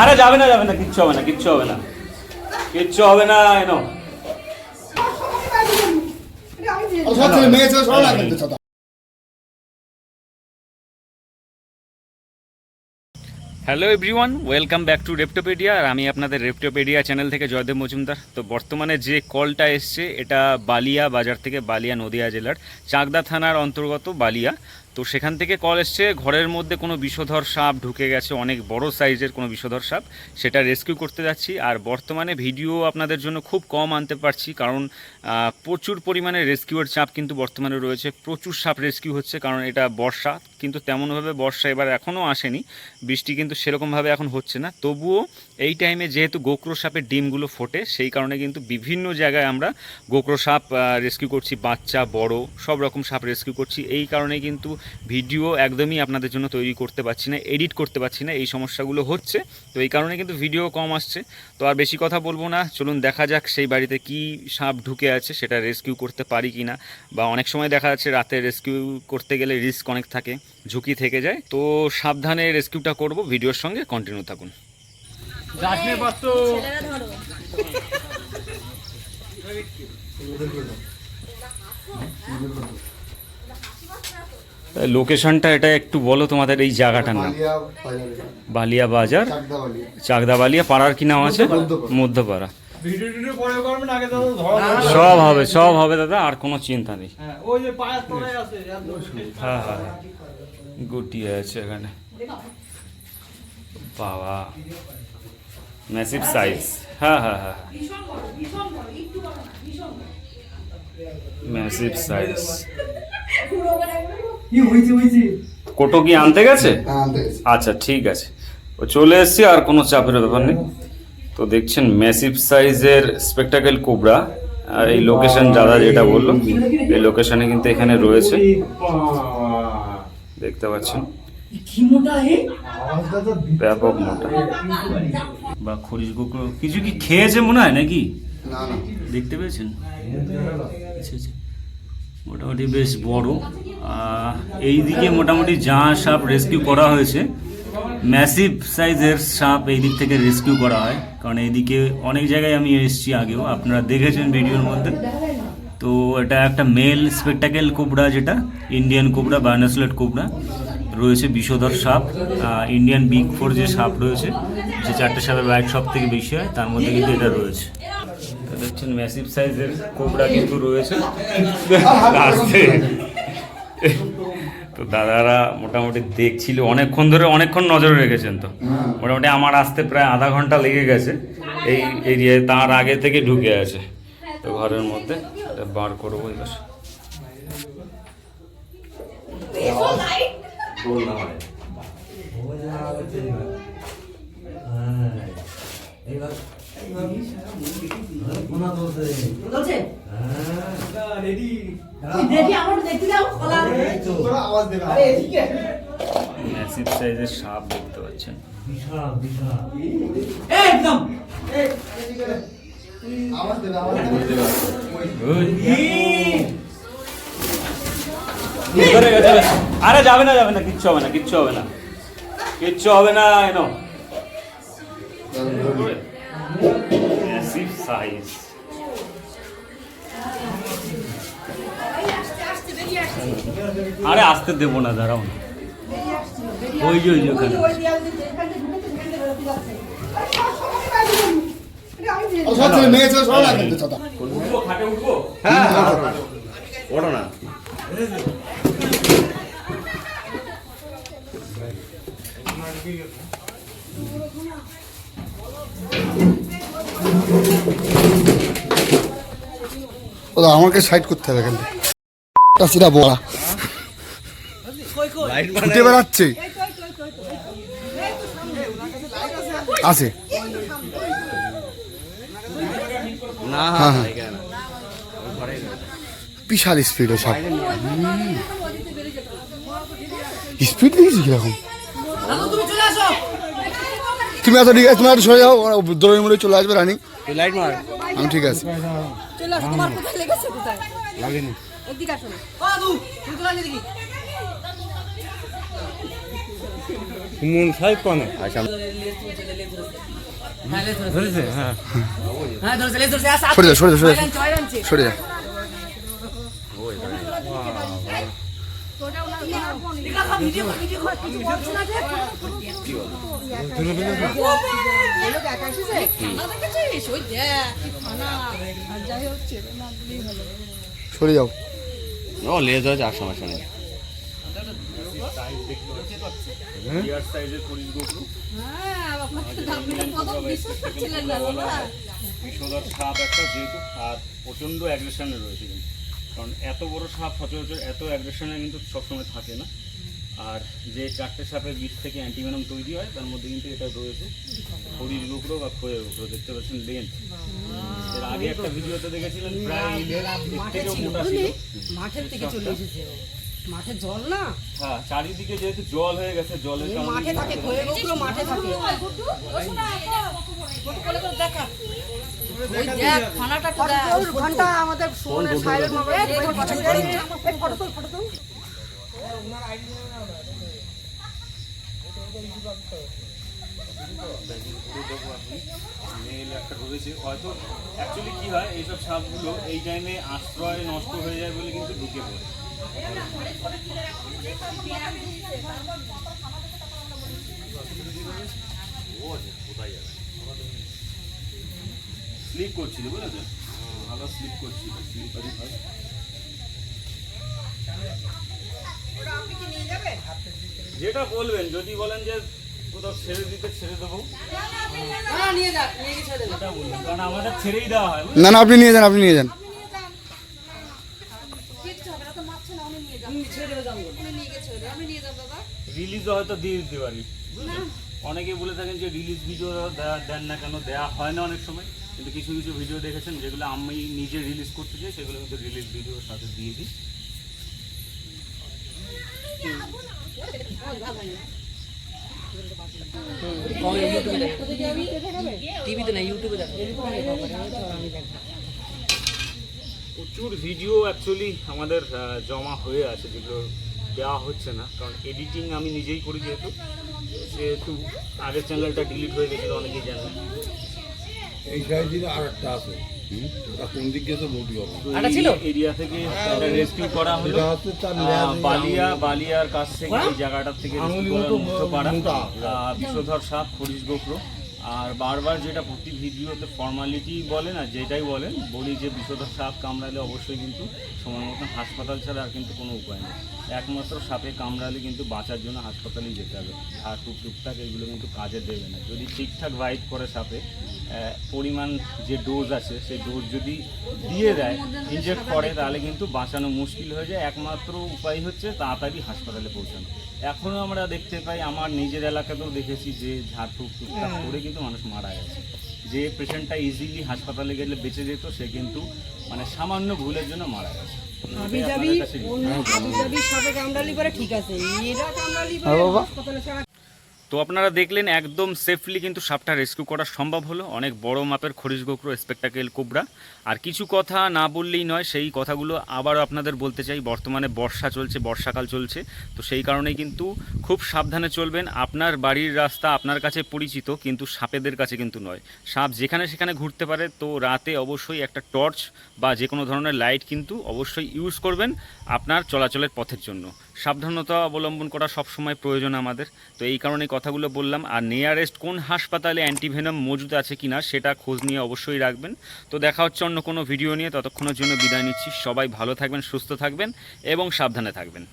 আরে যাবে না যাবে না, কিচ্ছু হবে না, কিচ্ছু হবে না, কিচ্ছু হবে না। এনো hello everyone, welcome back to Reptopedia. আর আমি আপনাদের রেপ্টোপেডিয়া চ্যানেল থেকে জয়দেব মজুমদার। তো বর্তমানে যে কলটা এসছে এটা বালিয়া বাজার থেকে, বালিয়া নদিয়া জেলার চাকদা থানার অন্তর্গত বালিয়া। তো সেখান থেকে কল এসছে, ঘরের মধ্যে কোনো বিষধর সাপ ঢুকে গেছে, অনেক বড় সাইজের কোনো বিষধর সাপ, সেটা রেস্কিউ করতে যাচ্ছি। আর বর্তমানে ভিডিও আপনাদের জন্য খুব কম আনতে পারছি, কারণ প্রচুর পরিমাণে রেস্কিউয়ের চাপ কিন্তু বর্তমানে রয়েছে। প্রচুর সাপ রেস্কিউ হচ্ছে, কারণ এটা বর্ষা, কিন্তু তেমনভাবে বর্ষা এবার এখনও আসেনি, বৃষ্টি কিন্তু সেরকমভাবে এখন হচ্ছে না। তবুও এই টাইমে যেহেতু গোকরো সাপের ডিমগুলো ফোটে, সেই কারণে কিন্তু বিভিন্ন জায়গায় আমরা গোকরো সাপ রেস্কিউ করছি, বাচ্চা বড় সব রকম সাপ রেস্কিউ করছি। এই কারণে কিন্তু ভিডিও একদমই আপনাদের জন্য তৈরি করতে পারছি না, এডিট করতে পারছি না, এই সমস্যাগুলো হচ্ছে। তো এই কারণে কিন্তু ভিডিও কম আসছে। তো আর বেশি কথা বলবো না, চলুন দেখা যাক সেই বাড়িতে কি সাপ ঢুকে আছে, সেটা রেস্কিউ করতে পারি কি না। বা অনেক সময় দেখা যাচ্ছে রাতে রেস্কিউ করতে গেলে রিস্ক অনেক থাকে, ঝুঁকি থেকে যায়। তো সাবধানে রেস্কিউটা করব, ভিডিওর সঙ্গে কন্টিনিউ থাকুন। লোকেশনটা এটা একটু বলো, তোমাদের এই জায়গাটার নাম? বালিয়া বাজার, চাকদা বালিয়া। পাড়ার কি নাম আছে? মধ্যপাড়া। সব হবে, সব হবে দাদা, আর কোনো চিন্তা নেই। হ্যাঁ হ্যাঁ, গুটিয়ে আছে এখানে, বাবা ম্যাসিভ সাইজ। হ্যাঁ হ্যাঁ হ্যাঁ, ম্যাসিভ সাইজ। কোটো কি আনতে গেছে? আচ্ছা ঠিক আছে, ও চলে এসছি, আর কোনো চাপের ব্যাপার নেই। তো দেখছেন ম্যাসিভ সাইজের স্পেকটাকেল কোবরা। আর এই লোকেশন দাদা যেটা বললো, এই লোকেশনে কিন্তু এখানে রয়েছে, দেখতে পাচ্ছেন, ব্যাপক মোটা। বা খরিশ গোকরো কিছু কি খেয়েছে মনে হয় নাকি? দেখতে পেয়েছেন? আচ্ছা আচ্ছা, মোটামুটি বেশ বড়। এই দিকে মোটামুটি যা সাপ রেস্কিউ করা হয়েছে, ম্যাসিভ সাইজের সাপ এই দিক থেকে রেস্কিউ করা হয়, কারণ এইদিকে অনেক জায়গায় আমি এসেছি আগেও, আপনারা দেখেছেন ভিডিওর মধ্যে। তো এটা একটা মেল স্পেকটাকেল কোবরা, যেটা ইন্ডিয়ান কোবরা, বায়োনাসলেট কোবরা রয়েছে, বিষধর সাপ। ইন্ডিয়ান বিগ ফোর যে সাপ রয়েছে, যে চারটে সাপের বাইট সব থেকে বেশি হয়, তার মধ্যে কিন্তু এটা রয়েছে। দেখছেন ম্যাসিভ সাইজের কোবরা কিন্তু রয়েছে। আসছে তো দাদারা মোটামুটি দেখছিল অনেকক্ষণ ধরে, অনেকক্ষণ নজরে রেখেছেন। তো মোটামুটি আমার আসতে প্রায় আধা ঘন্টা লেগে গেছে এই এরিয়ায়, তার আগে থেকে ঢুকে আছে। তো ঘরের মধ্যে বার করবো এবার। ম্যাসিভ সাইজের সাপ দেখতে পাচ্ছেন, আরে যাবে না যাবে না, কিচ্ছু হবে না, কিচ্ছু হবে না, কিচ্ছু হবে না। এনো ম্যাসিভ সাইজ। আরে আসতে দেবো না, দাঁড়াও না, ওই যে ওখানে। ওঠো না, আমাকে সাইড করতে হবে এখান থেকে, বড়া ছুটে বেড়াচ্ছে, আছে হ্যাঁ হ্যাঁ, বিশাল স্পিড। সব স্পিড দেখেছি কিরকম। তুমি এত ঠিক আছে, তুমি একটু সরে যাও, দৌড়ের মধ্যে চলে আসবে রানিং। লাইট মার, আমি ঠিক আছে। মন সাহেব কোনে আচ্ছা ধরেছে হ্যাঁ সরে যা সরে যা সরে যা সরে যা সরে যাও ও লেজ হয়েছে আর সমস্যা নেই বিষধর সাপ একটা যেহেতু আর প্রচণ্ড অ্যাগ্রেশনে রয়েছে কিন্তু কারণ এত বড় সাপ সচরাচর এত অ্যাগ্রেশনে কিন্তু সবসময় থাকে না আর যে 4টে সাপের বিষ থেকে অ্যান্টিভেনম তৈরি হয় তার মধ্যে কিন্তু এটা রয়েছে হরির লুকরো বা খয়ের লুকরো দেখতে পাচ্ছেন লেন্থ এর আগে একটা ভিডিওতে দেখেছিলেন প্রায় এই থেকেও মোটা ছিল মাঠের থেকে চলে এসেছে মাঠে জল না হ্যাঁ চারিদিকে যেহেতু জল হয়ে গেছে জলের কারণে মাঠে থাকে খয়ের গুলো মাঠে থাকে ওই দেখ খানাটা তো দেখ ঘন্টা আমাদের ফোনে সাইলেন্ট মোবাইল ফটো তোল মেল একটা রয়েছে হয়তো অ্যাকচুয়ালি কি হয় এইসব সাপগুলো এই টাইমে আশ্রয় নষ্ট হয়ে যায় বলে কিন্তু ঢুকে পড়ে স্লিপ করছিল বুঝলেন ভালো স্লিপ করছিল স্লিপারই হয় যেটা বলবেন যদি বলেন যে কোথাও ছেড়ে দিতে ছেড়ে দেবো নিয়ে যাক নিয়ে গিয়ে ছেড়ে দে সেটা বলবেন কারণ আমাদের ছেড়েই দেওয়া হয় না না আপনি নিয়ে যান আপনি নিয়ে যান রিলিজ হয়তো দিয়ে দিতে পারি অনেকে বলে থাকেন যে রিলিজ ভিডিও দেন না কেন দেওয়া হয় না অনেক সময় কিন্তু কিছু কিছু ভিডিও দেখেছেন যেগুলো আমি নিজে রিলিজ করতে চাই সেগুলো কিন্তু রিলিজ ভিডিওর সাথে দিয়ে দিই টিভিতে না ইউটিউবে দেখো প্রচুর ভিডিও অ্যাকচুয়ালি আমাদের জমা হয়ে আছে যেগুলো দেওয়া হচ্ছে না কারণ এডিটিং আমি নিজেই করি যেহেতু আগের চ্যানেলটা ডিলিট হয়ে গেছিলো অনেকেই জানেন এই সাইজের আর একটা আছে ওটা কোন দিক গেছে বলতে হবে এরিয়া থেকে রেস্কিউ করা হলো বালিয়ার কাছ থেকে এই জায়গাটা থেকে বিষধর সাপ খরিশ গোখরো আর বারবার যেটা প্রতি ভিডিওতে ফর্মালিটি বলে না যেটাই বলি যে বিষধর সাপ কামড়ালে অবশ্যই কিন্তু সময় মতন হাসপাতাল ছাড়া আর কিন্তু কোনো উপায় নেই একমাত্র সাপে কামড়ালে কিন্তু বাঁচার জন্য হাসপাতালেই যেতে হবে আর টুকটাক এগুলো কিন্তু কাজে দেবে না যদি ঠিকঠাক বাইট করে সাপে পরিমাণ যে ডোজ আছে সেই ডোজ যদি দিয়ে দেয় ইনজেক্ট করে তাহলে কিন্তু বাঁচানো মুশকিল হয়ে যায় একমাত্র উপায় হচ্ছে তাড়াতাড়ি হাসপাতালে পৌঁছানো এখনও আমরা দেখতে পাই আমার নিজের এলাকাতেও দেখেছি যে ঝাড়ফুঁক টুকটাক করে কিন্তু মানুষ মারা গেছে যে পেশেন্টটা ইজিলি হাসপাতালে গেলে বেঁচে যেত সে কিন্তু মানে সামান্য ভুলের জন্য মারা গেছে সাপে কামড়ালি পরে ঠিক আছে এরা কামড়ালি পরে হাসপাতালে তো আপনারা দেখলেন একদম সেফলি কিন্তু সাপটা রেস্কিউ করা সম্ভব হলো অনেক বড় মাপের খরিশ গোখরো স্পেকটাকেল কোবরা আর কিছু কথা না বললেই নয় সেই কথাগুলো আবারও আপনাদের বলতে চাই বর্তমানে বর্ষাকাল চলছে তো সেই কারণেই কিন্তু খুব সাবধানে চলবেন আপনার বাড়ির রাস্তা আপনার কাছে পরিচিত কিন্তু সাপেদের কাছে কিন্তু নয় সাপ যেখানে সেখানে ঘুরতে পারে তো রাতে অবশ্যই একটা টর্চ বা যে কোনো ধরনের লাইট কিন্তু অবশ্যই ইউজ করবেন আপনার চলাচলের পথের জন্য সাবধানতা অবলম্বন করা সবসময় প্রয়োজন আমাদের তো এই কারণে কথাগুলো বললাম আর নিয়ারেস্ট কোন হাসপাতালে অ্যান্টিভেনম মজুদ আছে কিনা সেটা খোঁজ নিয়ে অবশ্যই রাখবেন তো দেখা হচ্ছে অন্য কোনো ভিডিও নিয়ে ততক্ষণের জন্য বিদায় নিচ্ছি সবাই ভালো থাকবেন সুস্থ থাকবেন এবং সাবধানে থাকবেন